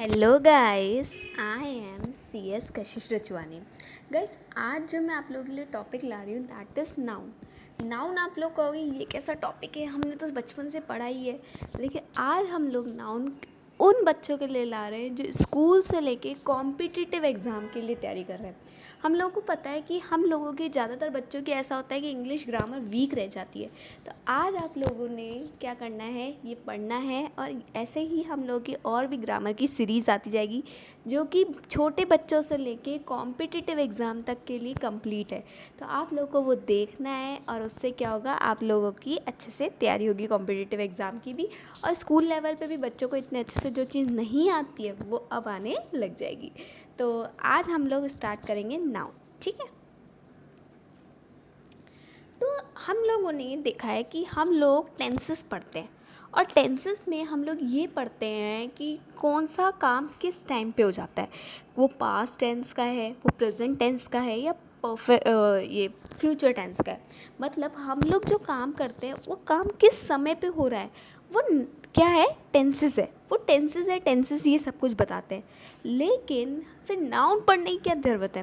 Hello guys, I am C S Kashish Rachwani. Guys, आज जो मैं आप लोगों के लिए टॉपिक ला रही हूँ दैट इज़ नाउन। नाउन आप लोग कहोगे ये कैसा टॉपिक है, हमने तो बचपन से पढ़ा ही है। लेकिन आज हम लोग नाउन उन बच्चों के लिए ला रहे हैं जो स्कूल से लेके कॉम्पिटिटिव एग्ज़ाम के लिए तैयारी कर रहे हैं। हम लोगों को पता है कि हम लोगों के ज़्यादातर बच्चों की ऐसा होता है कि इंग्लिश ग्रामर वीक रह जाती है। तो आज आप लोगों ने क्या करना है, ये पढ़ना है और ऐसे ही हम लोगों की और भी ग्रामर की सीरीज़ आती जाएगी जो कि छोटे बच्चों से लेके कॉम्पिटिटिव एग्ज़ाम तक के लिए कंप्लीट है। तो आप लोगों को वो देखना है और उससे क्या होगा, आप लोगों की अच्छे से तैयारी होगी कॉम्पिटिटिव एग्ज़ाम की भी। और स्कूल लेवल पे भी बच्चों को इतने अच्छे से जो चीज़ नहीं आती है वो अब आने लग जाएगी। तो आज हम लोग स्टार्ट करेंगे नाउन, ठीक है। तो हम लोगों ने देखा है कि हम लोग टेंसेस पढ़ते हैं और टेंसेस में हम लोग ये पढ़ते हैं कि कौन सा काम किस टाइम पे हो जाता है। वो पास्ट टेंस का है, वो प्रेजेंट टेंस का है या ये फ्यूचर टेंस का है। मतलब हम लोग जो काम करते हैं वो काम किस समय पे हो रहा है, वो क्या है, टेंसेस है। वो टेंसेस है, टेंसेस ये सब कुछ बताते हैं। लेकिन फिर नाउन पढ़ने की क्या ज़रूरत है।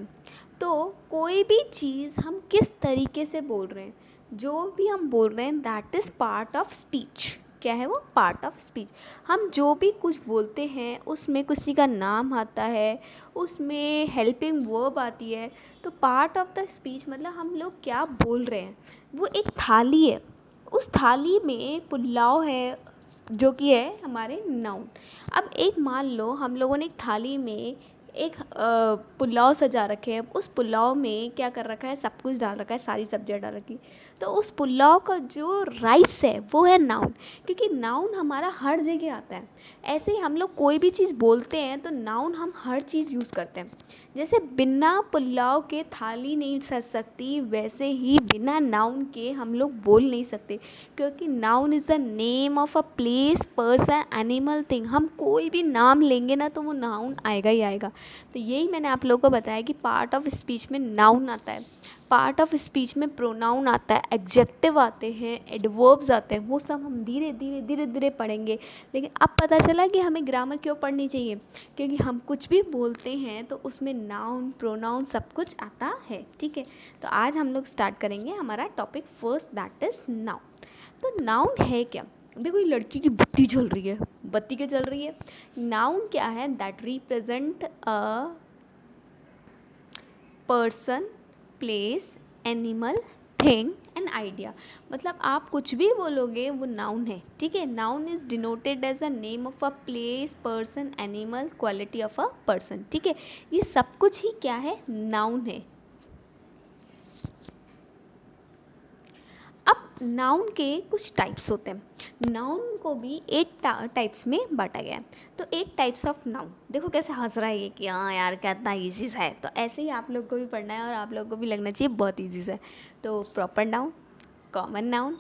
तो कोई भी चीज़ हम किस तरीके से बोल रहे हैं, जो भी हम बोल रहे हैं that is part of speech. क्या है वो, पार्ट ऑफ स्पीच। हम जो भी कुछ बोलते हैं उसमें किसी का नाम आता है, उसमें हेल्पिंग वर्ब आती है। तो पार्ट ऑफ द स्पीच मतलब हम लोग क्या बोल रहे हैं, वो एक थाली है। उस थाली में पुलाव है जो कि है हमारे नाउन। अब एक मान लो हम लोगों ने एक थाली में एक पुलाव सजा रखे हैं। उस पुलाव में क्या कर रखा है, सब कुछ डाल रखा है, सारी सब्जियां डाल रखी। तो उस पुलाव का जो राइस है वो है नाउन, क्योंकि नाउन हमारा हर जगह आता है। ऐसे ही हम लोग कोई भी चीज़ बोलते हैं तो नाउन हम हर चीज़ यूज़ करते हैं। जैसे बिना पुलाव के थाली नहीं सज सकती, वैसे ही बिना नाउन के हम लोग बोल नहीं सकते, क्योंकि noun is the name of a place, person, animal, thing. हम कोई भी नाम लेंगे ना तो वो नाउन आएगा ही आएगा। तो यही मैंने आप लोगों को बताया कि पार्ट ऑफ स्पीच में नाउन आता है, पार्ट ऑफ स्पीच में प्रोनाउन आता है, एडजेक्टिव आते हैं, एडवर्ब्स आते हैं। वो सब हम धीरे धीरे धीरे धीरे पढ़ेंगे। लेकिन अब पता चला कि हमें ग्रामर क्यों पढ़नी चाहिए, क्योंकि हम कुछ भी बोलते हैं तो उसमें नाउन, प्रोनाउन सब कुछ आता है, ठीक है। तो आज हम लोग स्टार्ट करेंगे हमारा topic first, that is noun. तो नाउन है क्या। देखो, ये लड़की की बत्ती जल रही है, बत्ती क्या चल रही है। नाउन क्या है, that represent a person, place, animal, thing and idea. मतलब आप कुछ भी बोलोगे वो नाउन है, ठीक है। Noun is denoted as a name of a place, person, animal, quality of a person, ठीक है। ये सब कुछ ही क्या है, नाउन है। अब नाउन के कुछ टाइप्स होते हैं। नाउन को भी 8 टाइप्स में बांटा गया है। तो 8 टाइप्स ऑफ नाउन। देखो कैसे हंस रहा है ये कि हाँ यार कितना ईजी सा है। तो ऐसे ही आप लोग को भी पढ़ना है और आप लोग को भी लगना चाहिए बहुत ईजी सा है। तो proper noun, common noun,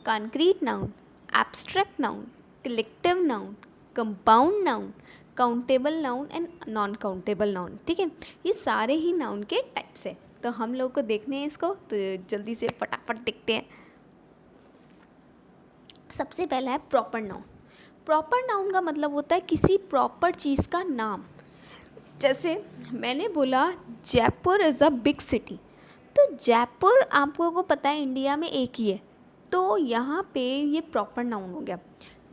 concrete noun, abstract noun, collective noun, compound noun, countable noun and non countable noun, ठीक है। ये सारे ही नाउन के टाइप्स है। तो हम लोग को देखने हैं इसको, तो जल्दी से फटाफट देखते हैं। सबसे पहला है प्रॉपर नाउन। प्रॉपर नाउन का मतलब होता है किसी प्रॉपर चीज़ का नाम। जैसे मैंने बोला Jaipur is a big city, तो जयपुर आप लोगों को पता है इंडिया में एक ही है, तो यहाँ पे ये प्रॉपर नाउन हो गया।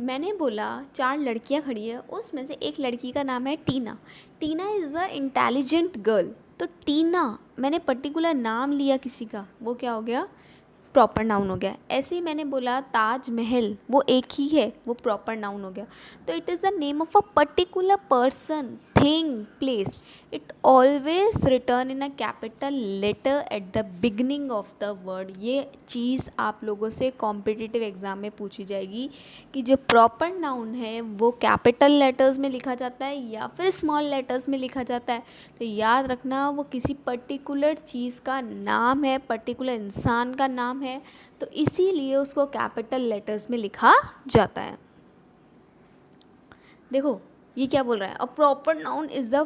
मैंने बोला 4 लड़कियाँ खड़ी है, उसमें से एक लड़की का नाम है टीना। टीना इज़ अ इंटेलिजेंट गर्ल, तो टीना मैंने पर्टिकुलर नाम लिया किसी का, वो क्या हो गया, प्रॉपर नाउन हो गया। ऐसे ही मैंने बोला ताजमहल, वो एक ही है, वो प्रॉपर नाउन हो गया। तो it is the name of a particular person, thing, place. It always return in a capital letter at the beginning of the word. ये चीज़ आप लोगों से कॉम्पिटिटिव एग्जाम में पूछी जाएगी कि जो प्रॉपर नाउन है वो कैपिटल लेटर्स में लिखा जाता है या फिर स्मॉल लेटर्स में लिखा जाता है। तो याद रखना, वो किसी पर्टिकुलर चीज़ का नाम है, पर्टिकुलर इंसान का नाम है, तो इसीलिए उसको कैपिटल लेटर्स में लिखा जाता है। देखो ये क्या बोल रहा है, a proper noun is a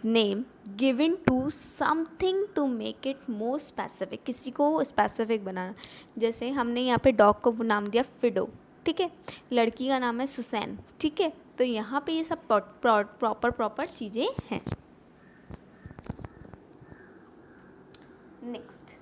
name given to something to make it more specific, किसी को स्पेसिफिक बनाना। जैसे हमने यहाँ पे डॉग को नाम दिया फिडो, ठीक है, लड़की का नाम है सुसैन, ठीक है। तो यहाँ पे ये सब प्रॉपर चीज़ें हैं। नेक्स्ट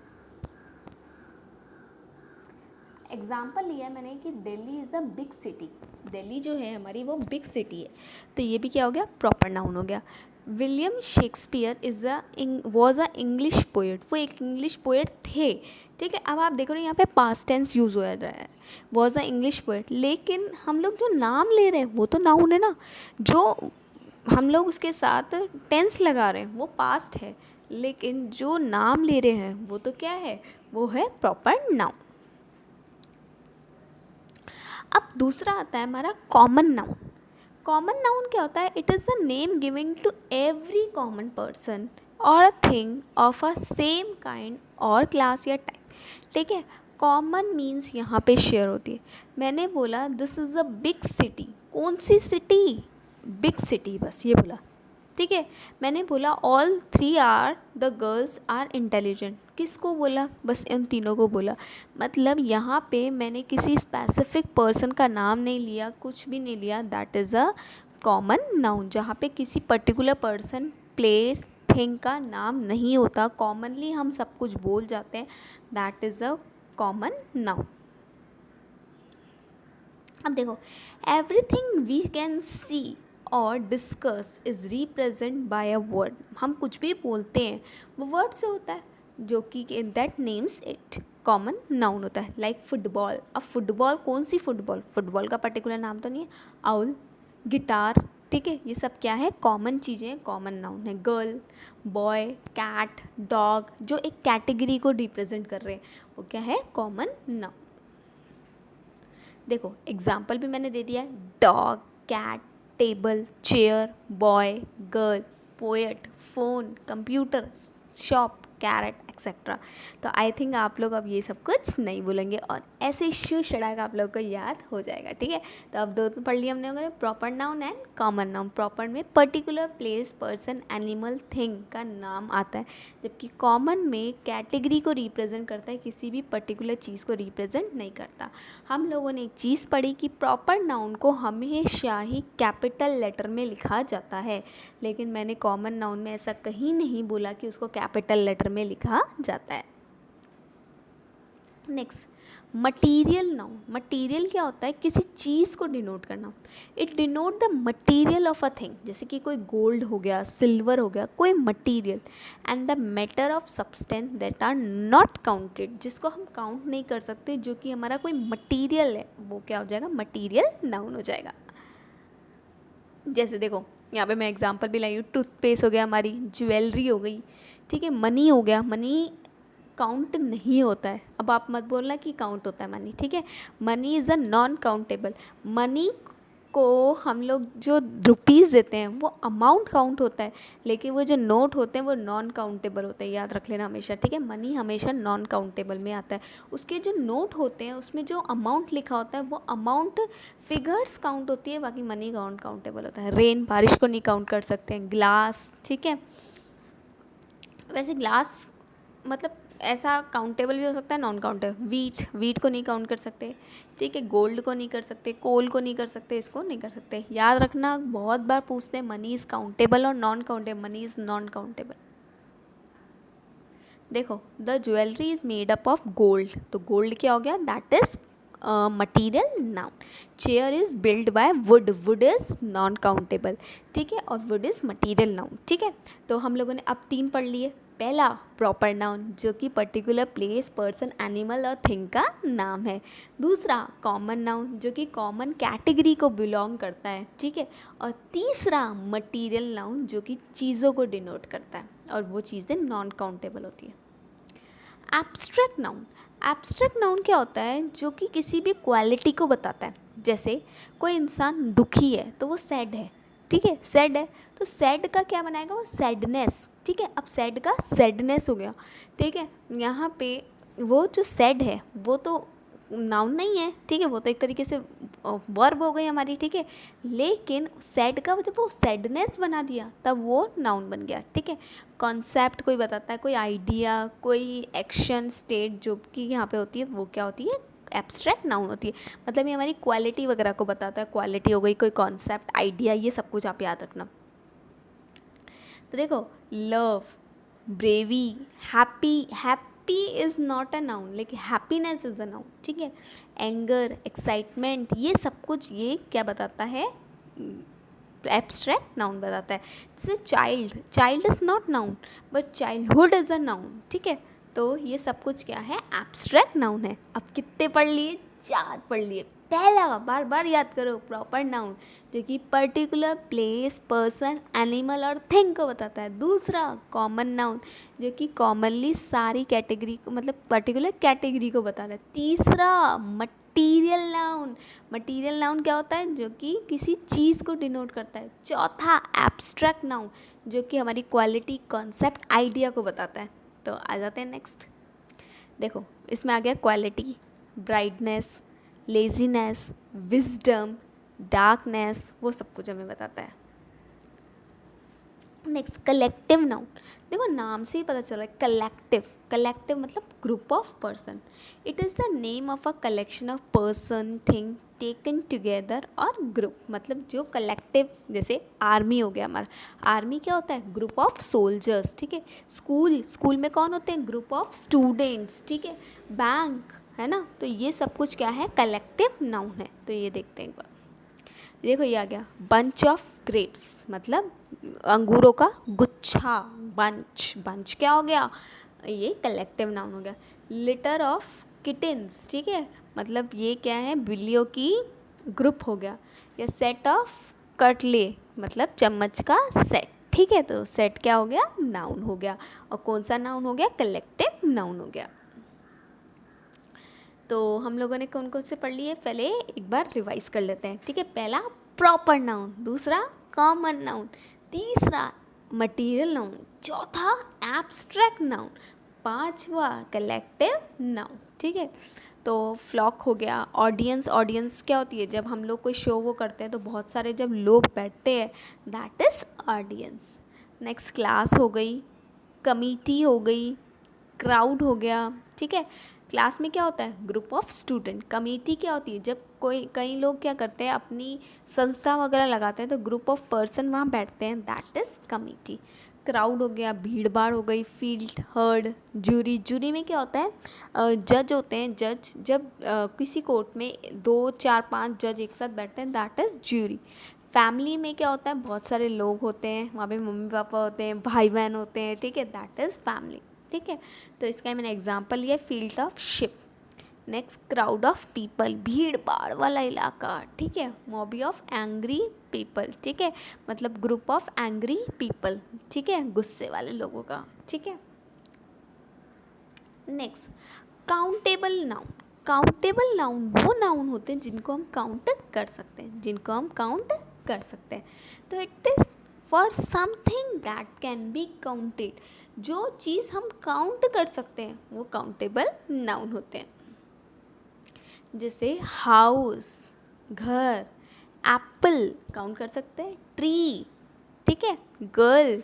एग्जाम्पल लिया है मैंने कि Delhi is a big city, Delhi जो है हमारी वो बिग सिटी है, तो ये भी क्या हो गया, प्रॉपर नाउन हो गया। William Shakespeare was a English poet, वो एक इंग्लिश पोएट थे, ठीक है। अब आप देखो ना यहाँ पे पास्ट टेंस यूज़ हो रहा है, वॉज अ इंग्लिश पोएट, लेकिन हम लोग जो नाम ले रहे हैं वो तो नाउन है ना, जो हम लोग उसके साथ टेंस लगा रहे हैं वो पास्ट है, लेकिन जो नाम ले रहे हैं वो तो क्या है, वो है प्रॉपर नाउन। अब दूसरा आता है हमारा कॉमन नाउन। कॉमन नाउन क्या होता है, it is the name giving to every common person और a thing of a same kind और क्लास या टाइप, ठीक है। कॉमन मीन्स यहाँ पे शेयर होती है। मैंने बोला this is a big city, कौन सी सिटी, बिग सिटी, बस ये बोला, ठीक है। मैंने बोला all three are the girls are intelligent, किसको बोला, बस इन तीनों को बोला। मतलब यहाँ पे मैंने किसी स्पेसिफिक पर्सन का नाम नहीं लिया, कुछ भी नहीं लिया, that is a common noun. जहाँ पे किसी पर्टिकुलर पर्सन, प्लेस, थिंग का नाम नहीं होता, कॉमनली हम सब कुछ बोल जाते हैं, that is a common noun. अब देखो, एवरीथिंग वी कैन सी और discuss is represent by a word, हम कुछ भी बोलते हैं वो वर्ड से होता है, जो कि that names it common noun होता है। लाइक फुटबॉल, अब फुटबॉल कौन सी फुटबॉल, फुटबॉल का पर्टिकुलर नाम तो नहीं है, आउल, गिटार, ठीक है, ये सब क्या है, कॉमन चीज़ें, कॉमन नाउन है। गर्ल, बॉय, कैट, डॉग, जो एक कैटेगरी को रिप्रेजेंट कर रहे हैं वो क्या है, कॉमन नाउन। देखो एग्जाम्पल भी मैंने दे दिया है, dog, cat, table, chair, boy, girl, poet, phone, computer, shop, carrot etcetera. तो आई थिंक आप लोग अब ये सब कुछ नहीं बोलेंगे और ऐसे शू शड़ाक आप लोग को याद हो जाएगा, ठीक है। तो अब दो तो पढ़ लिया हमने लोगों ने, proper noun and common noun. Proper में particular place, person, animal, thing का नाम आता है, जबकि कॉमन में कैटेगरी को रिप्रेजेंट करता है, किसी भी पर्टिकुलर चीज़ को रिप्रेजेंट नहीं करता। हम लोगों ने एक चीज़ पढ़ी कि प्रॉपर नाउन को हमेशा ही कैपिटल लेटर में लिखा जाता है, लेकिन मैंने कॉमन नाउन में ऐसा कहीं नहीं बोला कि उसको कैपिटल लेटर में लिखा जाता है। Next, material noun. मटीरियल क्या होता है, किसी चीज़ को डिनोट करना, it denote the material of a thing, जैसे कि कोई गोल्ड हो गया, सिल्वर हो गया, कोई material, and the matter of substance that are not counted, जिसको हम काउंट नहीं कर सकते, जो कि हमारा कोई मटीरियल है, वो क्या हो जाएगा, मटीरियल नाउन हो जाएगा। जैसे देखो यहाँ पे मैं एग्जांपल भी लाई हूँ, टूथपेस्ट हो गया हमारी, ज्वेलरी हो गई, ठीक है, मनी हो गया, मनी काउंट नहीं होता है, अब आप मत बोलना कि काउंट होता है मनी, ठीक है, money is a non countable. Money को हम लोग जो रुपीज़ देते हैं वो अमाउंट काउंट होता है, लेकिन वो जो नोट होते हैं वो नॉन काउंटेबल होते हैं, याद रख लेना हमेशा, ठीक है। मनी हमेशा नॉन काउंटेबल में आता है, उसके जो नोट होते हैं उसमें जो अमाउंट लिखा होता है वो अमाउंट फिगर्स काउंट होती है, बाकी मनी नॉन काउंटेबल होता है। रेन, बारिश को नहीं काउंट कर सकते हैं। ग्लास, ठीक है, वैसे ग्लास मतलब ऐसा काउंटेबल भी हो सकता है, नॉन काउंटेबल। वीट को नहीं काउंट कर सकते, ठीक है, गोल्ड को नहीं कर सकते, कोल को नहीं कर सकते, इसको नहीं कर सकते। याद रखना, बहुत बार पूछते हैं मनी इज़ काउंटेबल और non countable, money is non countable. देखो, the jewellery is made up of gold, तो गोल्ड क्या हो गया, that is material noun. Chair is build by wood, wood is non countable, ठीक है, और वुड इज़ मटीरियल नाउन, ठीक है। तो हम लोगों ने अब 3 पढ़ लिए। पहला प्रॉपर नाउन, जो कि पर्टिकुलर प्लेस, पर्सन, एनिमल और थिंग का नाम है। दूसरा कॉमन नाउन, जो कि कॉमन कैटेगरी को बिलोंग करता है, ठीक है। और तीसरा मटीरियल नाउन, जो कि चीज़ों को डिनोट करता है और वो चीज़ें नॉन काउंटेबल होती है। एब्स्ट्रैक्ट नाउन, एब्स्ट्रैक्ट नाउन क्या होता है, जो कि किसी भी क्वालिटी को बताता है। जैसे कोई इंसान दुखी है तो वो सैड है, ठीक है, सैड है, तो सैड का क्या बनाएगा, वो सैडनेस, ठीक है। अब सैड का सैडनेस हो गया, ठीक है। यहाँ पे वो जो सैड है वो तो नाउन नहीं है, ठीक है, वो तो एक तरीके से वर्ब हो गई हमारी, ठीक है। लेकिन सैड का जब वो सैडनेस बना दिया तब वो नाउन बन गया, ठीक है। कॉन्सेप्ट कोई बताता है, कोई आइडिया, कोई एक्शन, स्टेट जो कि यहाँ पे होती है वो क्या होती है, एब्स्ट्रैक्ट नाउन होती है, मतलब ये हमारी क्वालिटी वगैरह को बताता है, क्वालिटी हो गई, कोई कॉन्सेप्ट, आइडिया, ये सब कुछ आप याद रखना। तो देखो, love, bravery, happy, happy is not a noun, लेकिन हैप्पीनेस इज़ अ नाउन, ठीक है। एंगर, एक्साइटमेंट, ये सब कुछ ये क्या बताता है, एब्स्ट्रैक्ट नाउन बताता है। जैसे child, child is not noun but childhood is a noun, ठीक है। तो ये सब कुछ क्या है, एब्स्ट्रैक्ट नाउन है। अब कितने पढ़ लिए, 4 पढ़ लिए। पहला, बार बार याद करो, प्रॉपर नाउन जो कि पर्टिकुलर प्लेस, पर्सन, एनिमल और थिंग को बताता है। दूसरा, कॉमन नाउन जो कि कॉमनली सारी कैटेगरी को, मतलब पर्टिकुलर कैटेगरी को बता रहा है। तीसरा, मटीरियल नाउन, मटीरियल नाउन क्या होता है, जो कि किसी चीज़ को डिनोट करता है। चौथा, एब्स्ट्रैक्ट नाउन जो कि हमारी क्वालिटी, कॉन्सेप्ट, आइडिया को बताता है। तो आ जाते हैं नेक्स्ट। देखो, इसमें आ गया quality, brightness, laziness, wisdom, darkness, वो सब कुछ हमें बताता है। Next, collective noun. देखो, नाम से ही पता चल रहा है, कलेक्टिव, कलेक्टिव मतलब group of person. It is the name of a collection of person, thing taken together, और ग्रुप मतलब जो कलेक्टिव, जैसे आर्मी हो गया हमारा, आर्मी क्या होता है, ग्रुप ऑफ सोल्जर्स, ठीक है। स्कूल, स्कूल में कौन होते हैं, ग्रुप ऑफ स्टूडेंट्स, ठीक है। बैंक है ना, तो ये सब कुछ क्या है, कलेक्टिव नाउन है। तो ये देखते हैं एक बार, देखो ये आ गया, बंच ऑफ ग्रेप्स मतलब अंगूरों का गुच्छा, बंच, बंच क्या हो गया, ये कलेक्टिव नाउन हो गया। लिटर ऑफ किटन्स, ठीक है, मतलब ये क्या है, बिल्लियों की ग्रुप हो गया। या सेट ऑफ कटले मतलब चम्मच का सेट, ठीक है। तो सेट क्या हो गया, नाउन हो गया। और कौन सा नाउन हो गया, कलेक्टिव नाउन हो गया। तो हम लोगों ने कौन कौन से पढ़ लिए, पहले एक बार रिवाइज कर लेते हैं, ठीक है। पहला, प्रॉपर नाउन। दूसरा, कॉमन नाउन। तीसरा, मटीरियल नाउन। चौथा, एब्स्ट्रैक्ट नाउन। पांचवा, कलेक्टिव नाउन, ठीक है। तो फ्लॉक हो गया, ऑडियंस, ऑडियंस क्या होती है, जब हम लोग कोई शो वो करते हैं तो बहुत सारे जब लोग बैठते हैं, that is audience. Next, class हो गई, कमिटी हो गई, क्राउड हो गया, ठीक है। क्लास में क्या होता है, ग्रुप ऑफ स्टूडेंट। कमेटी क्या होती है, जब कोई, कई लोग क्या करते हैं, अपनी संस्था वगैरह लगाते हैं तो ग्रुप ऑफ पर्सन वहाँ बैठते हैं, दैट इज़ कमेटी। क्राउड हो गया, भीड़ भाड़ हो गई, फील्ड, हर्ड, जूरी, जूरी में क्या होता है, जज होते हैं। जज जब किसी कोर्ट में 2, 4, 5 जज एक साथ बैठते हैं, दैट इज़ जूरी। फैमिली में क्या होता है, बहुत सारे लोग होते हैं, वहाँ पे मम्मी पापा होते हैं, भाई बहन होते हैं, ठीक है, दैट इज़ फैमिली, ठीक है। तो इसका मैंने एग्जांपल लिया, field of ship. Next, crowd of people, भीड़ भाड़ वाला इलाका, ठीक है। मॉबी ऑफ एंग्री पीपल, ठीक है, मतलब ग्रुप ऑफ एंग्री पीपल, ठीक है, गुस्से वाले लोगों का, ठीक है। Next, countable noun. Countable noun वो नाउन होते हैं जिनको हम काउंट कर सकते हैं, जिनको हम काउंट कर सकते हैं। तो it is for something that can be counted, जो चीज़ हम काउंट कर सकते हैं वो काउंटेबल नाउन होते हैं। जैसे हाउस, घर, एप्पल काउंट कर सकते हैं, ट्री, ठीक है, गर्ल,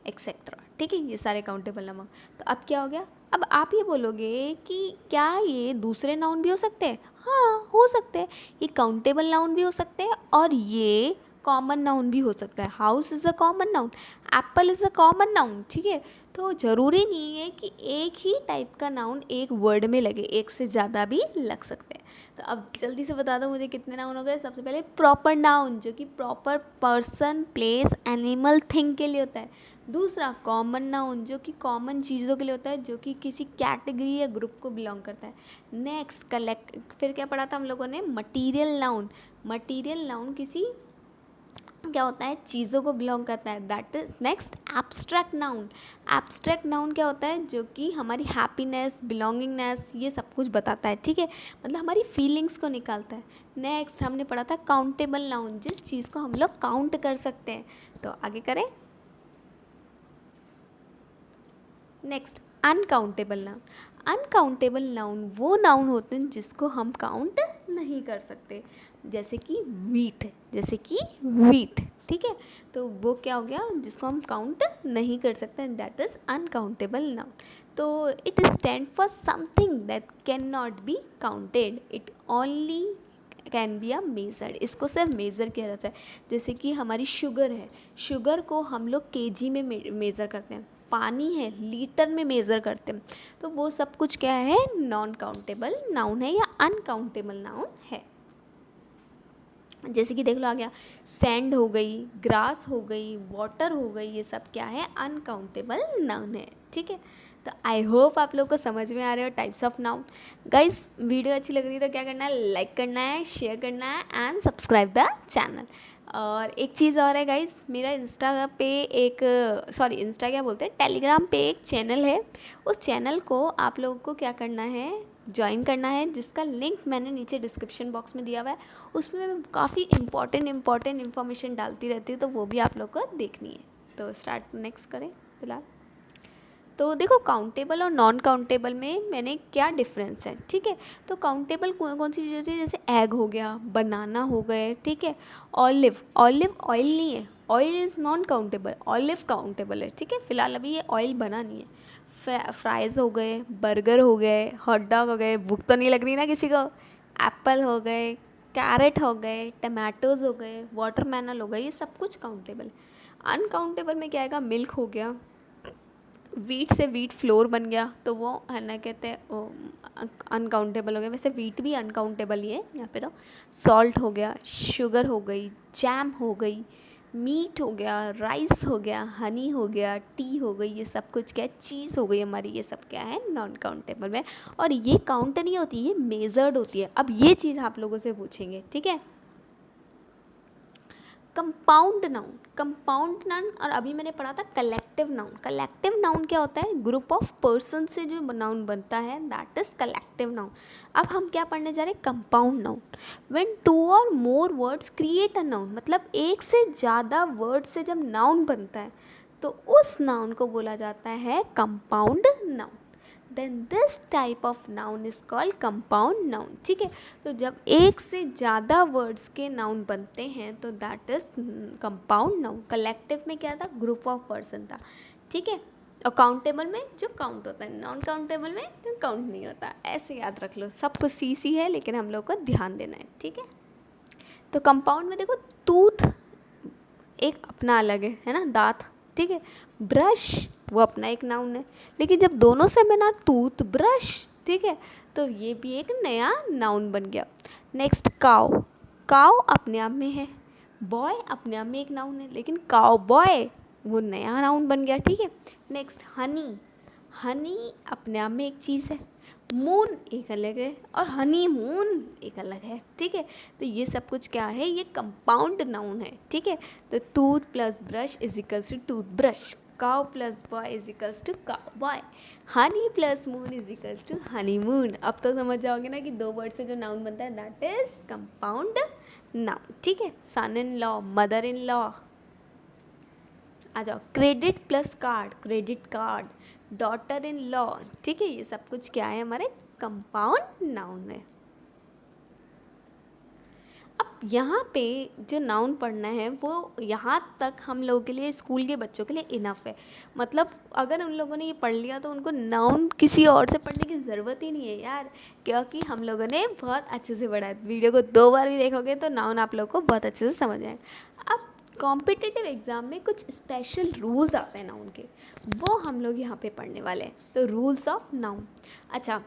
एक्सेट्रा, ठीक है, ये सारे काउंटेबल नाउन। तो अब क्या हो गया, अब आप ये बोलोगे कि क्या ये दूसरे नाउन भी हो सकते हैं, हाँ हो सकते हैं, ये काउंटेबल नाउन भी हो सकते हैं और ये कॉमन नाउन भी हो सकता है। House is a common noun, Apple is a common noun, ठीक है। तो ज़रूरी नहीं है कि एक ही टाइप का नाउन एक वर्ड में लगे, एक से ज़्यादा भी लग सकते हैं। तो अब जल्दी से बता दो मुझे कितने नाउन हो गए। सबसे पहले प्रॉपर नाउन जो कि proper person, place, animal, thing के लिए होता है। दूसरा, कॉमन नाउन जो कि कॉमन चीज़ों के लिए होता है, जो कि किसी कैटेगरी या ग्रुप को बिलोंग करता है। नेक्स्ट, कलेक्ट, फिर क्या पढ़ा था हम लोगों ने, मटीरियल नाउन। मटीरियल नाउन किसी क्या होता है, चीज़ों को बिलोंग करता है, that is. Next, abstract noun. Abstract noun क्या होता है, जो कि हमारी हैप्पीनेस, बिलोंगिंगनेस, ये सब कुछ बताता है, ठीक है, मतलब हमारी फीलिंग्स को निकालता है। नेक्स्ट हमने पढ़ा था काउंटेबल नाउन, जिस चीज़ को हम लोग काउंट कर सकते हैं। तो आगे करें। Next, uncountable noun. Uncountable noun वो नाउन होते हैं जिसको हम काउंट नहीं कर सकते, जैसे कि वीट, जैसे कि वीट, ठीक है। तो वो क्या हो गया जिसको हम काउंट नहीं कर सकते, दैट इज़ अनकाउंटेबल नाउन। तो it stand for something that can not be counted, it only can be a measured, इसको सिर्फ मेज़र किया जाता है। जैसे कि हमारी शुगर है, शुगर को हम लोग केजी में मेज़र करते हैं, पानी है लीटर में मेज़र करते हैं। तो वो सब कुछ क्या है, नॉन काउंटेबल नाउन है या अनकाउंटेबल नाउन है। जैसे कि देख लो आ गया, सैंड हो गई, ग्रास हो गई, वाटर हो गई, ये सब क्या है, अनकाउंटेबल नाउन है। ठीक है, तो आई होप आप लोग को समझ में आ रहे हो types of noun. Guys video अच्छी लग रही है तो क्या करना है, लाइक करना है, शेयर करना है एंड सब्सक्राइब द चैनल। और एक चीज़ और है गाइस, मेरा इंस्टा पे एक इंस्टा क्या बोलते हैं, टेलीग्राम पे एक चैनल है, उस चैनल को आप लोगों को क्या करना है, ज्वाइन करना है, जिसका लिंक मैंने नीचे डिस्क्रिप्शन बॉक्स में दिया हुआ है। उसमें मैं काफ़ी इंपॉर्टेंट इन्फॉर्मेशन डालती रहती हूँ, तो वो भी आप लोग को देखनी है। तो स्टार्ट नेक्स्ट करें फिलहाल। तो देखो काउंटेबल और नॉन काउंटेबल में मैंने क्या डिफरेंस है। ठीक है, तो काउंटेबल कौन सी चीज़ होती है, जैसे एग हो गया, बनाना हो गए, ठीक है, ऑलिव ऑयल नहीं है, oil is non countable, olive countable है। ठीक है, फिलहाल अभी ये ऑयल बना नहीं है। फ्राइज़ हो गए, बर्गर हो गए, हॉट डॉग हो गए, भूख तो नहीं लग रही ना किसी को, एप्पल हो गए, कैरेट हो गए, टमाटोज़ हो गए, वाटरमेलन हो गए, ये सब कुछ काउंटेबल। अनकाउंटेबल में क्या आएगा, मिल्क हो गया, वीट से वीट फ्लोर बन गया, तो वो है ना कहते हैं अनकाउंटेबल हो गया। वैसे वीट भी अनकाउंटेबल ही है यहाँ पे। तो सॉल्ट हो गया, शुगर हो गई, जैम हो गई, मीट हो गया, राइस हो गया, हनी हो गया, टी हो गई, ये सब कुछ क्या है, चीज़ हो गई हमारी, ये सब क्या है, नॉन काउंटेबल में। और ये काउंट नहीं होती, ये मेजर्ड होती है। अब ये चीज़ आप लोगों से पूछेंगे, ठीक है। कंपाउंड नाउन और अभी मैंने पढ़ा था कलेक्टिव नाउन। कलेक्टिव नाउन क्या होता है, ग्रुप ऑफ पर्सन से जो नाउन बनता है, दैट इज कलेक्टिव नाउन। अब हम क्या पढ़ने जा रहे हैं, कंपाउंड नाउन। व्हेन 2 और more words create a noun, मतलब एक से ज़्यादा वर्ड से जब नाउन बनता है तो उस नाउन को बोला जाता है compound noun. Then this type of noun is called compound noun. ठीक है, तो जब एक से ज़्यादा वर्ड्स के नाउन बनते हैं तो that is compound noun. Collective में क्या था, ग्रुप ऑफ पर्सन था। ठीक है, और काउंटेबल में जो काउंट होता है, नॉन काउंटेबल में जो काउंट नहीं होता। ऐसे याद रख लो, सब कुछ सी है, लेकिन हम लोग को ध्यान देना है। ठीक है, तो कंपाउंड में देखो, टूथ एक अपना अलग है ना, दांत। ठीक है, ब्रश वो अपना एक नाउन है, लेकिन जब दोनों से बना टूथ ब्रश, ठीक है, तो ये भी एक नया नाउन बन गया। नेक्स्ट काव, काव अपने आप में है, बॉय अपने आप में एक नाउन है, लेकिन काव बॉय वो नया नाउन बन गया। ठीक है, नेक्स्ट हनी, हनी अपने आप में एक चीज़ है, मून एक अलग है, और हनी मून एक अलग है। ठीक है, तो ये सब कुछ क्या है, ये कंपाउंड नाउन है। ठीक है, तो tooth plus brush is equals to tooth brush, cow plus boy is equals to cow boy, honey plus moon is equals to honey moon. अब तो समझ जाओगे ना कि 2 वर्ड से जो नाउन बनता है दैट इज कंपाउंड नाउन। ठीक है, son in law, mother in law, आ जाओ, credit plus card, credit card, daughter in law. ठीक है, ये सब कुछ क्या है, हमारे कंपाउंड नाउन है। अब यहाँ पे जो नाउन पढ़ना है वो यहाँ तक हम लोगों के लिए, स्कूल के बच्चों के लिए इनफ है। मतलब अगर उन लोगों ने ये पढ़ लिया तो उनको नाउन किसी और से पढ़ने की ज़रूरत ही नहीं है यार, क्योंकि हम लोगों ने बहुत अच्छे से पढ़ा है। वीडियो को 2 बार भी देखोगे तो नाउन आप लोग को बहुत अच्छे से समझ आएगा। अब कॉम्पिटिटिव एग्ज़ाम में कुछ स्पेशल रूल्स आते हैं नाउन के, वो हम लोग यहाँ पे पढ़ने वाले हैं। तो रूल्स ऑफ नाउन, अच्छा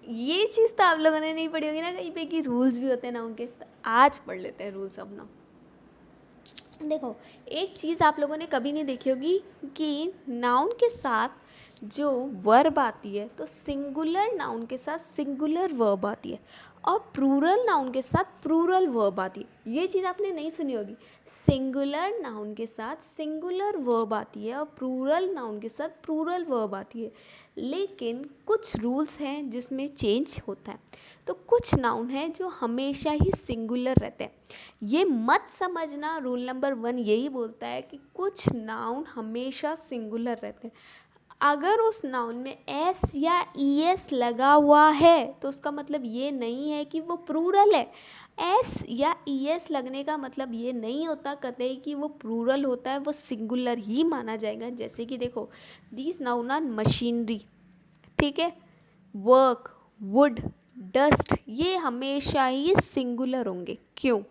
ये चीज़ तो आप लोगों ने नहीं पढ़ी होगी ना कहीं पे कि रूल्स भी होते हैं नाउन के, तो आज पढ़ लेते हैं रूल्स ऑफ नाउन। देखो एक चीज़ आप लोगों ने कभी नहीं देखी होगी कि नाउन के साथ जो वर्ब आती है तो सिंगुलर नाउन के साथ सिंगुलर वर्ब आती है, और प्लूरल नाउन के साथ प्लूरल वर्ब आती है। ये चीज़ आपने नहीं सुनी होगी, सिंगुलर नाउन के साथ सिंगुलर वर्ब आती है और प्लूरल नाउन के साथ प्लूरल वर्ब आती है। लेकिन कुछ रूल्स हैं जिसमें चेंज होता है। तो कुछ नाउन हैं जो हमेशा ही सिंगुलर रहते हैं। ये मत समझना, रूल नंबर 1 यही बोलता है कि कुछ नाउन हमेशा सिंगुलर रहते हैं। अगर उस नाउन में एस या ई एस लगा हुआ है तो उसका मतलब ये नहीं है कि वो प्लूरल है। एस या ई एस लगने का मतलब ये नहीं होता कतई कि वो प्लूरल होता है, वो सिंगुलर ही माना जाएगा। जैसे कि देखो, दीज नाउन आर मशीनरी, ठीक है, वर्क, वुड, डस्ट, ये हमेशा ही सिंगुलर होंगे। क्यों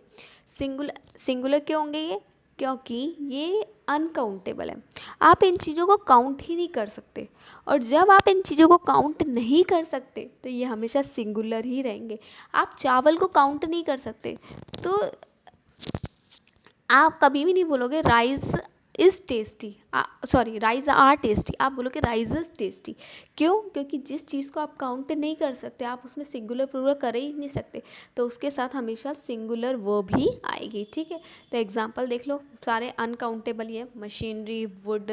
सिंगुलर क्यों होंगे ये? क्योंकि ये अनकाउंटेबल है, आप इन चीज़ों को काउंट ही नहीं कर सकते। और जब आप इन चीज़ों को काउंट नहीं कर सकते तो ये हमेशा सिंगुलर ही रहेंगे। आप चावल को काउंट नहीं कर सकते तो आप कभी भी नहीं बोलोगे rice is tasty, sorry rice are tasty, आप बोलोगे राइस इज़ टेस्टी। क्यों? क्योंकि जिस चीज़ को आप काउंट नहीं कर सकते, आप उसमें सिंगुलर प्लूरल कर ही नहीं सकते, तो उसके साथ हमेशा सिंगुलर वर्ब ही आएगी। ठीक है, तो एग्जांपल देख लो, सारे अनकाउंटेबल ही है, मशीनरी, वुड,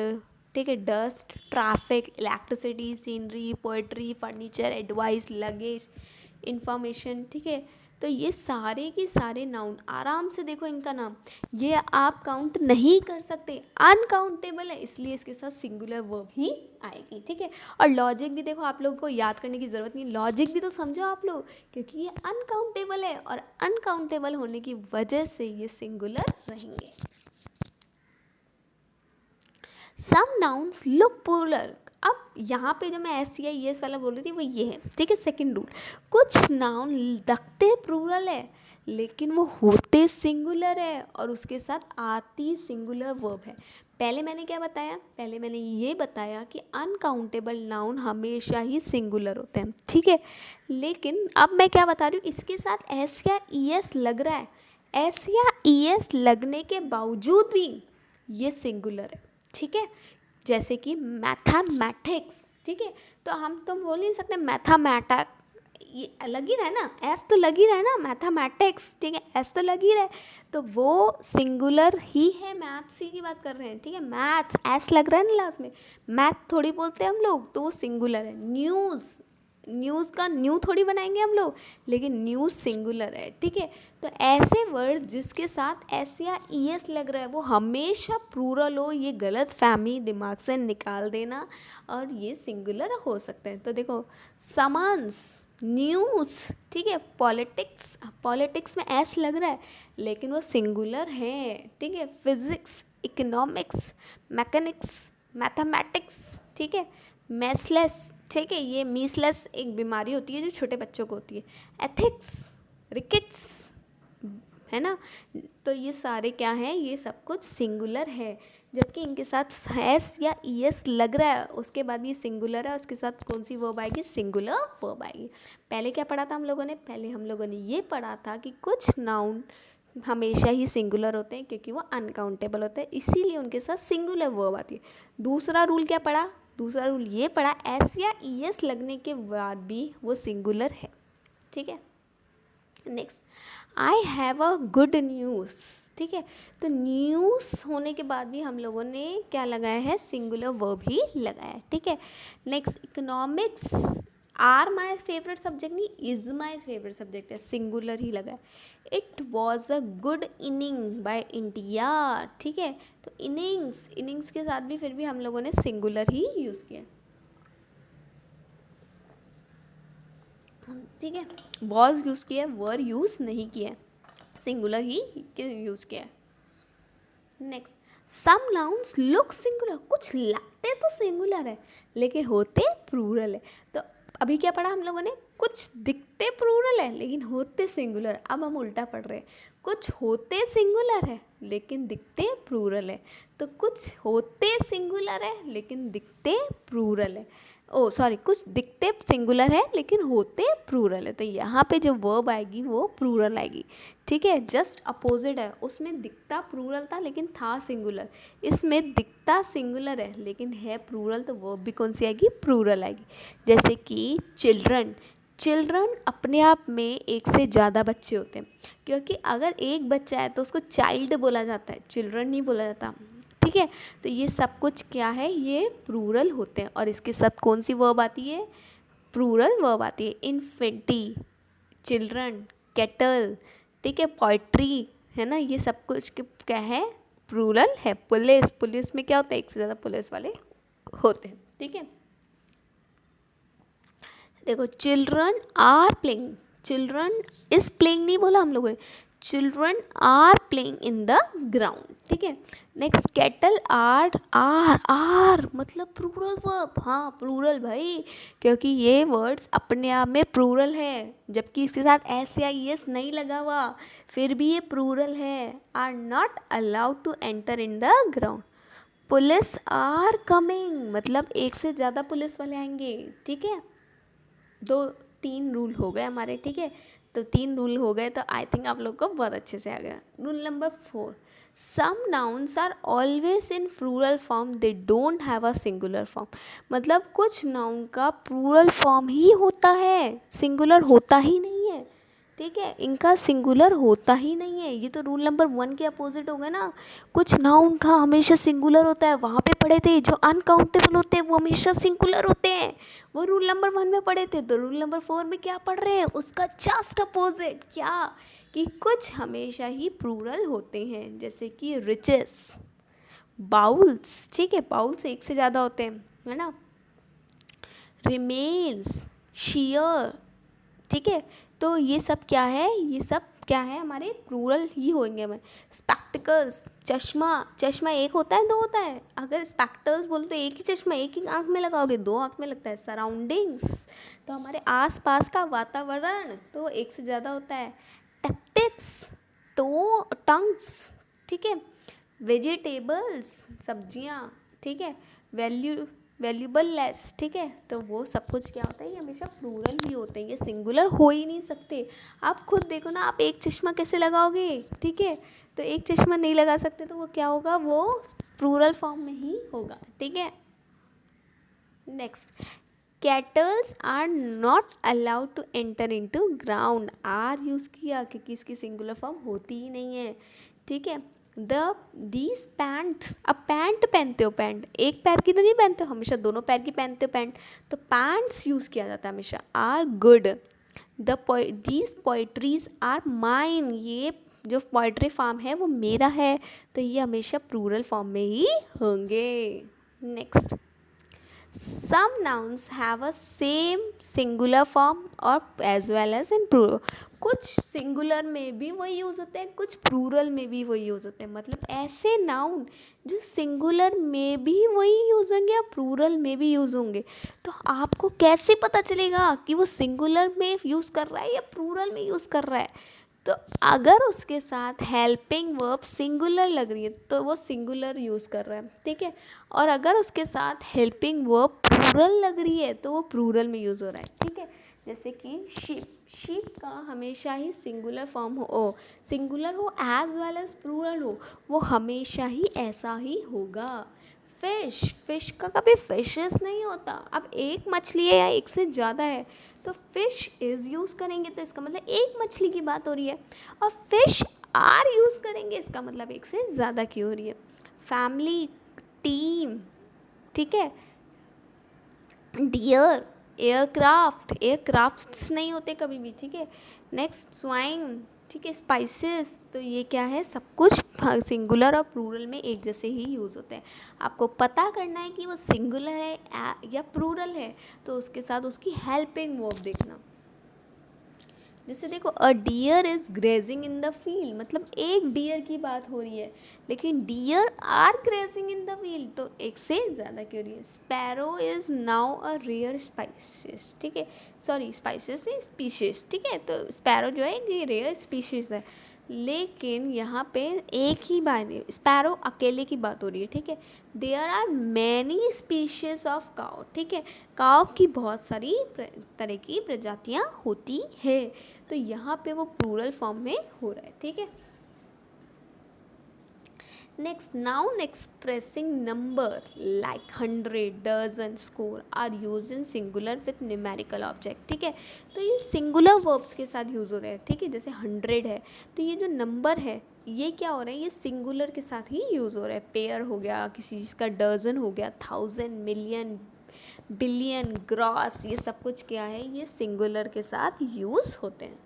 ठीक है, dust, traffic, electricity, scenery, poetry, furniture, advice, luggage, information. ठीक है, तो ये सारे के सारे नाउन, आराम से देखो इनका नाम, ये आप काउंट नहीं कर सकते, अनकाउंटेबल है, इसलिए इसके साथ सिंगुलर वर्ब ही आएगी। ठीक है, और लॉजिक भी देखो, आप लोगों को याद करने की ज़रूरत नहीं, लॉजिक भी तो समझो आप लोग, क्योंकि ये अनकाउंटेबल है और अनकाउंटेबल होने की वजह से ये सिंगुलर रहेंगे। सम नाउन्स लुक प्लूरल, अब यहाँ पे जो मैं एस या एस वाला बोल रही थी वो ये है। ठीक है, सेकंड रूल, कुछ नाउन दिखते प्लूरल है लेकिन वो होते सिंगुलर है और उसके साथ आती सिंगुलर वर्ब है। पहले मैंने क्या बताया? पहले मैंने ये बताया कि अनकाउंटेबल नाउन हमेशा ही सिंगुलर होते हैं। ठीक है, लेकिन अब मैं क्या बता रही हूँ, इसके साथ एस या ई एस लग रहा है, एस या ई एस लगने के बावजूद भी ये सिंगुलर है। ठीक है, जैसे कि मैथमेटिक्स, ठीक है, तो हम तो बोल नहीं सकते मैथमेटिक, ये लग ही रहा है ना, एस तो लग ही रहा है ना, मैथमेटिक्स, ठीक है, एस तो लग ही रहा है, तो वो सिंगुलर ही है, मैथ्स ही की बात कर रहे हैं। ठीक है, मैथ्स, एस लग रहा है ना लास्ट में, मैथ थोड़ी बोलते हैं हम लोग, तो वो सिंगुलर है। न्यूज़, न्यूज़ का न्यू थोड़ी बनाएंगे हम लोग, लेकिन न्यूज़ सिंगुलर है। ठीक है, तो ऐसे वर्ड जिसके साथ एस या ई एस लग रहा है वो हमेशा प्लूरल हो, ये गलत फहमी दिमाग से निकाल देना, और ये सिंगुलर हो सकते हैं। तो देखो, सामान्स, न्यूज़, ठीक है, पॉलिटिक्स, पॉलिटिक्स में एस लग रहा है लेकिन वो सिंगुलर है। ठीक है, फिजिक्स, इकोनॉमिक्स, मैकेनिक्स, मैथमेटिक्स, ठीक है, मैथलेस, ठीक है, ये मीसलेस एक बीमारी होती है जो छोटे बच्चों को होती है, एथिक्स, रिकेट्स, है ना, तो ये सारे क्या हैं, ये सब कुछ सिंगुलर है, जबकि इनके साथ एस या ई एस लग रहा है, उसके बाद ये सिंगुलर है, उसके साथ कौन सी वर्ब आएगी, सिंगुलर वर्ब आएगी। पहले क्या पढ़ा था हम लोगों ने? पहले हम लोगों ने ये पढ़ा था कि कुछ नाउन हमेशा ही सिंगुलर होते हैं क्योंकि वो अनकाउंटेबल होते हैं, इसीलिए उनके साथ सिंगुलर वर्ब आती है। दूसरा रूल क्या पढ़ा? दूसरा रूल ये पढ़ा, एस या ई एस लगने के बाद भी वो सिंगुलर है। ठीक है, next, I have a good news. ठीक है, तो न्यूज़ होने के बाद भी हम लोगों ने क्या लगाया है, सिंगुलर वर्ब ही लगाया है। ठीक है, next, economics are my favourite subject, नहीं इज़ माई फेवरेट सब्जेक्ट है, सिंगुलर ही लगा है। It was a good inning by India. ठीक है, तो इनिंग्स, इनिंग्स के साथ भी फिर भी हम लोगों ने सिंगुलर ही यूज़ किया। ठीक है, वॉज यूज़ किया, वर यूज़ नहीं किया, सिंगुलर ही यूज़ किया। Next, some nouns look singular, कुछ लगते तो सिंगुलर है लेकिन होते प्लूरल है। तो अभी क्या पढ़ा हम लोगों ने? कुछ दिखते प्लूरल है लेकिन होते सिंगुलर। अब हम उल्टा पढ़ रहे हैं, कुछ होते सिंगुलर है लेकिन दिखते प्लूरल है। तो कुछ होते सिंगुलर है लेकिन दिखते प्लूरल है, ओ सॉरी, कुछ दिखते सिंगुलर है लेकिन होते प्लूरल है, तो यहाँ पे जो वर्ब आएगी वो प्लूरल आएगी। ठीक है, जस्ट अपोजिट है, उसमें दिखता प्लूरल था लेकिन था सिंगुलर, इसमें दिखता सिंगुलर है लेकिन है प्लूरल, तो वर्ब भी कौन सी आएगी, प्लूरल आएगी। जैसे कि चिल्ड्रन, चिल्ड्रन अपने आप में एक से ज़्यादा बच्चे होते हैं, क्योंकि अगर एक बच्चा है तो उसको चाइल्ड बोला जाता है, चिल्ड्रन नहीं बोला जाता। ठीक है, तो ये सब कुछ क्या है, ये प्लूरल होते हैं, और इसके साथ कौन सी वर्ब आती है, प्लूरल वर्ब आती है। इन्फेंटी, चिल्ड्रन, कैटल, ठीक है, पोइट्री, है ना, ये सब कुछ क्या है, प्लूरल है। पुलिस, पुलिस में क्या होता है, एक से ज़्यादा पुलिस वाले होते हैं। ठीक है। देखो children are playing, children is playing नहीं बोला हम लोगों ने, children are playing in the ground, ठीक है। नेक्स्ट कैटल आर मतलब प्लूरल वर्ब, हाँ प्लूरल भाई, क्योंकि ये वर्ड्स अपने आप में प्लूरल है, जबकि इसके साथ एस या एस नहीं लगा हुआ, फिर भी ये प्लूरल है। Are not allowed to enter in the ground, police are coming मतलब एक से ज़्यादा पुलिस वाले आएंगे, ठीक है। 2-3 रूल हो गए हमारे, ठीक है। तो 3 रूल हो गए, तो आई थिंक आप लोग को बहुत अच्छे से आ गया। Rule number 4, some nouns are always in plural form, they don't have a singular form, मतलब कुछ नाउन का प्लूरल फॉर्म ही होता है, सिंगुलर होता ही नहीं है, ठीक है। इनका सिंगुलर होता ही नहीं है, ये तो रूल नंबर 1 के अपोजिट हो गए ना। कुछ नाउन का हमेशा सिंगुलर होता है, वहाँ पे पढ़े थे जो अनकाउंटेबल होते हैं वो हमेशा सिंगुलर होते हैं, वो रूल नंबर 1 में पढ़े थे। तो रूल नंबर 4 में क्या पढ़ रहे हैं, उसका जस्ट अपोजिट, क्या कि कुछ हमेशा ही प्लूरल होते हैं, जैसे कि रिचेस, बाउल्स, ठीक है, बाउल्स एक से ज़्यादा होते हैं, है ना। रिमेन्स, शेयर, ठीक है। तो ये सब क्या है, ये सब क्या है, हमारे प्लूरल ही होंगे हमें। स्पेक्टिकल्स, चश्मा, चश्मा एक होता है 2 होता है, अगर स्पेक्टर्स बोलो तो एक ही चश्मा एक ही आँख में लगाओगे, 2 आँख में लगता है। सराउंडिंग्स, तो हमारे आसपास का वातावरण, तो एक से ज़्यादा होता है। टैक्टिक्स, तो टंग्स, ठीक है। वेजिटेबल्स, सब्जियाँ, ठीक है। वैल्यूबल लेस, ठीक है। तो वो सब कुछ क्या होता है, ये हमेशा प्लूरल ही होते हैं, ये सिंगुलर हो ही नहीं सकते। आप खुद देखो ना, आप एक चश्मा कैसे लगाओगे, ठीक है। तो एक चश्मा नहीं लगा सकते, तो वो क्या होगा, वो प्लूरल फॉर्म में ही होगा, ठीक है। Next, cattles are not allowed to enter into ground, are use किया क्योंकि इसकी सिंगुलर फॉर्म होती ही नहीं है, ठीक है। दीज पैंट्स, अब पैंट पहनते हो, पैंट एक पैर की तो नहीं पहनते हो, हमेशा दोनों पैर की पहनते हो पैंट, तो पैंट्स यूज़ किया जाता है हमेशा। Are good, these poetries are mine, ये जो पोइट्री फॉर्म है वो मेरा है, तो ये हमेशा प्लूरल फॉर्म में ही होंगे। Next, some nouns have a same singular form और as well as in plural, कुछ सिंगुलर में भी वही यूज़ होते हैं, कुछ प्लूरल में भी वही यूज़ होते हैं, मतलब ऐसे नाउन जो सिंगुलर में भी वही यूज़ होंगे और प्लूरल में भी यूज़ होंगे, तो आपको कैसे पता चलेगा कि वो सिंगुलर में यूज़ कर रहा है या प्लूरल में यूज़ कर रहा है। तो अगर उसके साथ हेल्पिंग वर्ब सिंगुलर लग रही है तो वो सिंगुलर यूज़ कर रहा है, ठीक है। और अगर उसके साथ हेल्पिंग वर्ब प्लूरल लग रही है तो वो प्लूरल में यूज़ हो रहा है, ठीक है। जैसे कि शीप, शीप का हमेशा ही सिंगुलर फॉर्म हो, सिंगुलर हो एज वेल एज प्लूरल हो, वो हमेशा ही ऐसा ही होगा। फिश, फिश का कभी फिशेस नहीं होता, अब एक मछली है या एक से ज़्यादा है तो फिश इज़ यूज़ करेंगे, तो इसका मतलब एक मछली की बात हो रही है। और फिश आर यूज़ करेंगे, इसका मतलब एक से ज़्यादा की हो रही है। फैमिली, टीम, ठीक है। डियर, एयरक्राफ्ट, एयरक्राफ्ट्स नहीं होते कभी भी, ठीक है। नेक्स्ट, स्वाइन, ठीक है। स्पाइसेस, तो ये क्या है, सब कुछ सिंगुलर और प्लूरल में एक जैसे ही यूज़ होते हैं। आपको पता करना है कि वो सिंगुलर है या प्लूरल है, तो उसके साथ उसकी हेल्पिंग वर्ब देखना। जैसे देखो, a deer is grazing in the field, मतलब एक डियर की बात हो रही है, लेकिन deer are grazing in the field, तो एक से ज़्यादा की हो रही है। Sparrow is now a rare species, ठीक है, सॉरी स्पाइसिस नहीं स्पीशीज, ठीक है। तो स्पैरो जो है ये रेयर स्पीशीज है, लेकिन यहाँ पे एक ही बात, स्पैरो अकेले की बात हो रही है, ठीक है। There are many species of cow, ठीक है। काउ की बहुत सारी तरह की प्रजातियाँ होती है, तो यहाँ पे वो प्लूरल फॉर्म में हो रहा है, ठीक है। Next, noun expressing number like 100, dozen, score are use in singular with numerical object, ठीक है। तो ये सिंगुलर वर्ब्स के साथ यूज़ हो रहे हैं, ठीक है। जैसे 100 है, तो ये जो नंबर है ये क्या हो रहा है, ये सिंगुलर के साथ ही यूज़ हो रहा है। पेयर हो गया किसी चीज़ का, डजन हो गया, 1000, मिलियन, बिलियन, ग्रॉस, ये सब कुछ क्या है, ये सिंगुलर के साथ यूज़ होते हैं,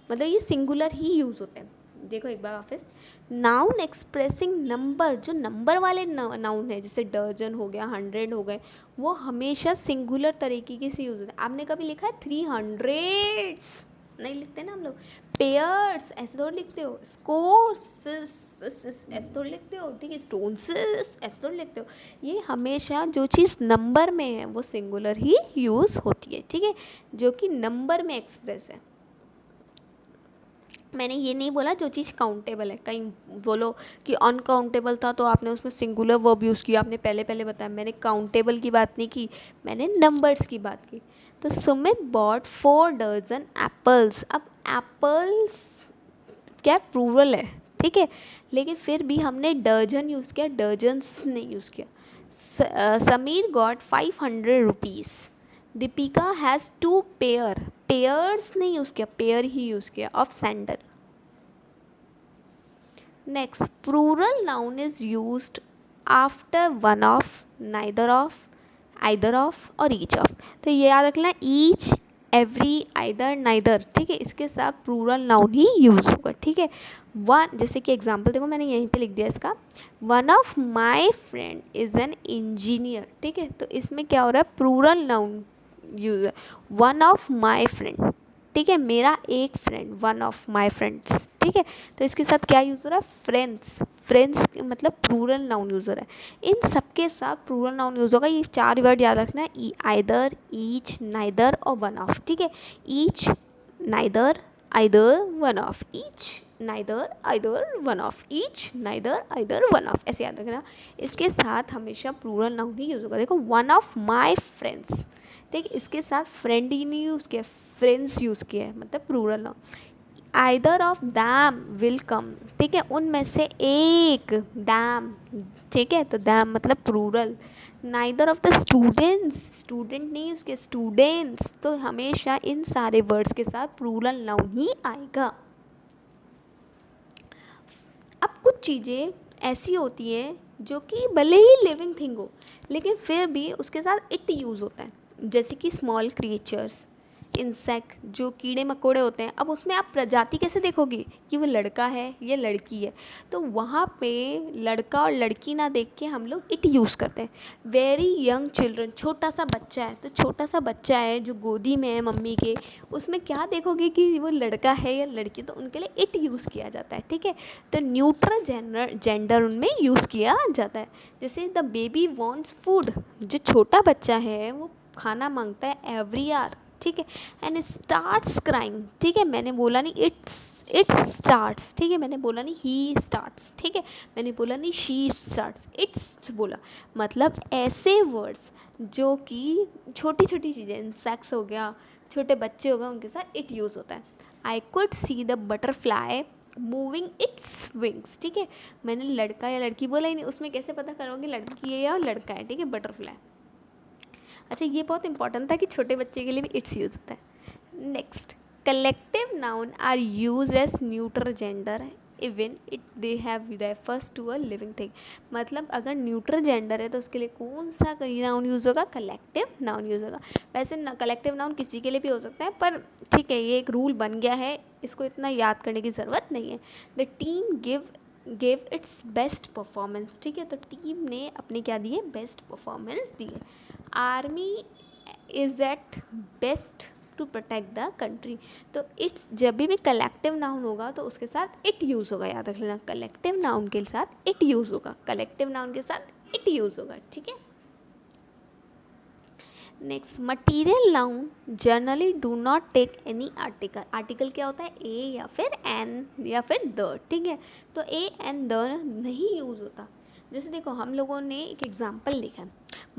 मतलब ये सिंगुलर ही यूज़ होते हैं। देखो एक बार वापस, नाउन एक्सप्रेसिंग नंबर, जो नंबर वाले नाउन है जैसे डजन हो गया, 100 हो गए, वो हमेशा सिंगुलर तरीके से यूज होता है। आपने कभी लिखा है 300 नहीं लिखते ना हम लोग, पेयर्स ऐसे थोड़ी लिखते हो, स्कोर्स ऐसे थोड़ी लिखते हो, ठीक है, स्टोन्स ऐसे थोड़ी लिखते हो। ये हमेशा जो चीज़ नंबर में है वो सिंगुलर ही यूज़ होती है, ठीक है, जो कि नंबर में एक्सप्रेस है। मैंने ये नहीं बोला जो चीज़ काउंटेबल है, कहीं बोलो कि अनकाउंटेबल था तो आपने उसमें सिंगुलर वर्ब यूज़ किया, आपने पहले पहले बताया। मैंने काउंटेबल की बात नहीं की, मैंने नंबर्स की बात की। तो सुमित बॉट 4 डजन एप्पल्स। अब एप्पल्स क्या प्लूरल है, ठीक है, लेकिन फिर भी हमने डजन यूज़ किया, डजन्स नहीं यूज़ किया। Sameer got 500 rupees. Deepika has 2 pair, pairs नहीं यूज़ किया, पेयर ही यूज़ किया, of sandal. Next, plural noun is used after one of, neither of, either of और ईच ऑफ। तो ये याद रखना, ईच, एवरी, आइदर, नाइदर, ठीक है, इसके साथ प्लूरल नाउन ही यूज़ होगा, ठीक है। वन, जैसे कि एग्जांपल देखो मैंने यहीं पे लिख दिया इसका, one of my friend is an engineer, ठीक है, तो इसमें क्या हो रहा है, प्लूरल नाउन यूज है, वन ऑफ माय फ्रेंड, ठीक है, मेरा एक friend, one of my friends, ठीक है, तो इसके साथ क्या यूज़ हो रहा है, फ्रेंड्स, फ्रेंड्स मतलब प्लूरल नाउन यूज़ हो रहा है। इन सबके साथ प्लूरल नाउन यूज़ होगा, ये 4 वर्ड याद रखना है, आइदर, ईच, नाइदर और वन ऑफ, ठीक है, each, neither, either, one of, each, neither, either, one of, each, neither, either, one of, ऐसे याद रखना। इसके साथ हमेशा प्लूरल नाउन ही यूज़ होगा। देखो वन ऑफ माय फ्रेंड्स, ठीक, इसके साथ फ्रेंड ही नहीं यूज़ किया, फ्रेंड्स यूज़ किया है, मतलब plural noun. Either of them will come, ठीक है, उनमें से एक, दैम, ठीक है, तो दैम मतलब plural. Neither of the students, student नहीं उसके, स्टूडेंट्स, तो हमेशा इन सारे वर्ड्स के साथ प्लूरल नाउन ही आएगा। अब कुछ चीज़ें ऐसी होती है जो कि भले ही लिविंग थिंग हो लेकिन फिर भी उसके साथ इट यूज़ होता है, जैसे कि स्मॉल क्रिएचर्स, इंसेक्ट, जो कीड़े मकोड़े होते हैं। अब उसमें आप प्रजाति कैसे देखोगे कि वो लड़का है या लड़की है, तो वहाँ पे लड़का और लड़की ना देख के हम लोग इट यूज़ करते हैं। वेरी यंग चिल्ड्रन, छोटा सा बच्चा है, तो छोटा सा बच्चा है जो गोदी में है मम्मी के, उसमें क्या देखोगे कि वो लड़का है या लड़की, तो उनके लिए इट यूज़ किया जाता है, ठीक है, तो न्यूट्रल जेंडर उनमें यूज़ किया जाता है। जैसे द बेबी वॉन्ट्स फूड, जो छोटा बच्चा है वो खाना मांगता है एवरी आवर, ठीक है, एंड स्टार्ट्स क्राइंग, ठीक है, मैंने बोला नहीं इट स्टार्ट्स, ठीक है, मैंने बोला नहीं ही स्टार्ट्स, ठीक है, मैंने बोला नहीं शी स्टार्ट्स, इट्स बोला। मतलब ऐसे वर्ड्स जो कि छोटी छोटी चीज़ें, इंसेक्ट्स हो गया, छोटे बच्चे हो गए, उनके साथ इट यूज़ होता है। I could see the butterfly moving its wings, ठीक है, मैंने लड़का या लड़की बोला ही नहीं, उसमें कैसे पता करोगे लड़की है या लड़का है, ठीक है, बटरफ्लाई। अच्छा, ये बहुत इंपॉर्टेंट था कि छोटे बच्चे के लिए भी इट्स यूज होता है। Next, collective noun are use as neutral gender even it they have refers to a living thing. मतलब अगर न्यूट्रल जेंडर है तो उसके लिए कौन सा नाउन यूज़ होगा, कलेक्टिव नाउन यूज़ होगा। वैसे कलेक्टिव नाउन किसी के लिए भी हो सकता है, पर ठीक है, ये एक रूल बन गया है, इसको इतना याद करने की ज़रूरत नहीं है। The team give its best performance, ठीक है, तो टीम ने अपने क्या दिए, बेस्ट परफॉर्मेंस दिए। Army is at best to protect the country, तो इट्स जब भी कलेक्टिव नाउन होगा तो उसके साथ इट यूज़ होगा, याद रख लेना, कलेक्टिव नाउन के साथ इट यूज़ होगा, कलेक्टिव नाउन के साथ इट यूज़ होगा, ठीक है। Next, material noun generally do not take any article. Article क्या होता है, ए या फिर एन या फिर द, ठीक है, तो ए एन द नहीं यूज़ होता। जैसे देखो हम लोगों ने एक एग्जाम्पल लिखा है,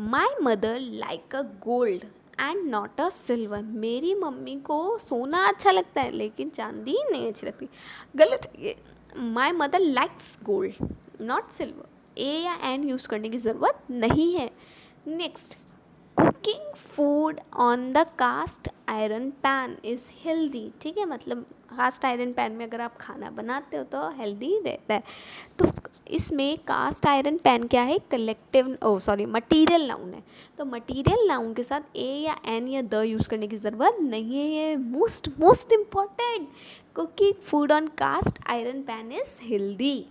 my mother like a gold and not a silver. मेरी मम्मी को सोना अच्छा लगता है लेकिन चांदी नहीं अच्छी लगती। गलत है ये, my mother likes gold not silver, a या एन यूज़ करने की ज़रूरत नहीं है। Next, cook cooking food on the cast iron pan is healthy, ठीक है, मतलब कास्ट आयरन पैन में अगर आप खाना बनाते हो तो हेल्दी रहता है। तो इसमें कास्ट आयरन पैन क्या है, कलेक्टिव मटीरियल नाउन है। तो मटीरियल नाउन के साथ ए या एन या द यूज़ करने की ज़रूरत नहीं है। ये most important, cooking food on cast iron pan is healthy.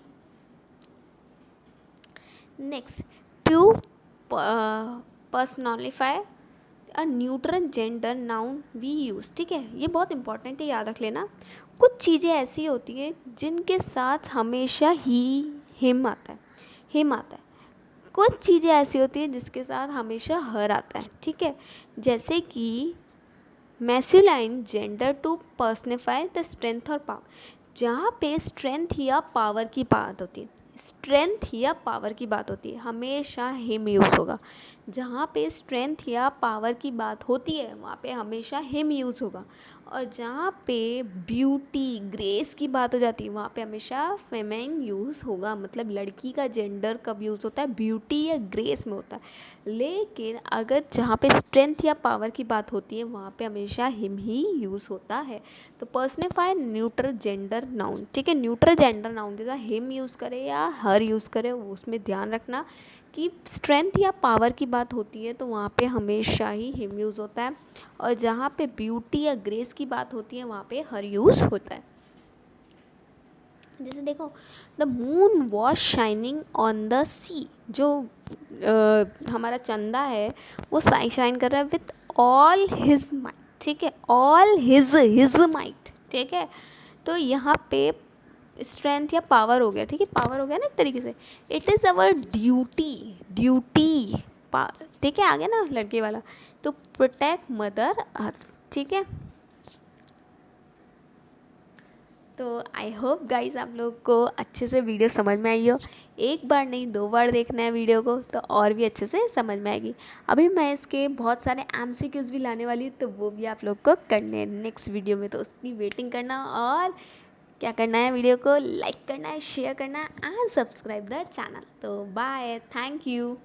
Next, to personify a neutral gender noun we use, ठीक है, ये बहुत इंपॉर्टेंट है, याद रख लेना। कुछ चीज़ें ऐसी होती हैं जिनके साथ हमेशा ही हिम आता है, कुछ चीज़ें ऐसी होती हैं जिसके साथ हमेशा हर आता है, ठीक है। जैसे कि masculine gender to personify the strength और पावर, जहाँ पे स्ट्रेंथ या पावर की बात होती है, स्ट्रेंथ या पावर की बात होती है, हमेशा हिम यूज़ होगा। जहाँ पे स्ट्रेंथ या पावर की बात होती है वहाँ पे हमेशा हिम यूज़ होगा। और जहाँ पे ब्यूटी ग्रेस की बात हो जाती है वहाँ पे हमेशा फेमेन यूज़ होगा। मतलब लड़की का जेंडर कब यूज़ होता है, ब्यूटी या ग्रेस में होता है। लेकिन अगर जहाँ पे स्ट्रेंथ या पावर की बात होती है वहाँ पे हमेशा हिम ही यूज़ होता है। तो पर्सनिफाई न्यूट्रल जेंडर नाउन, ठीक है, न्यूट्रल जेंडर नाउन के साथ हिम यूज़ करे या हर यूज़ करे, उसमें ध्यान रखना कि स्ट्रेंथ या पावर की बात होती है तो वहाँ पे हमेशा ही हिम यूज़ होता है। और जहाँ पे ब्यूटी या ग्रेस की बात होती है वहाँ पे हर यूज़ होता है। जैसे देखो, the moon was shining on the sea, जो हमारा चंदा है वो शाइन कर रहा है विथ ऑल हिज माइट, ठीक है, ऑल हिज माइट, ठीक है। तो यहाँ पे स्ट्रेंथ या पावर हो गया, ठीक है, पावर हो गया ना एक तरीके से। इट इज़ अवर ड्यूटी, ठीक है, आ गया ना लड़के वाला, टू प्रोटेक्ट मदर अर्थ, ठीक है। तो आई होप गाइस आप लोग को अच्छे से वीडियो समझ में आई हो। एक बार नहीं 2 बार देखना है वीडियो को तो और भी अच्छे से समझ में आएगी। अभी मैं इसके बहुत सारे MCQs भी लाने वाली हूँ तो वो भी आप लोग को करने हैं नेक्स्ट वीडियो में, तो उसकी वेटिंग करना। और क्या करना है, वीडियो को लाइक करना है, शेयर करना है एंड सब्सक्राइब द चैनल। तो बाय, थैंक यू।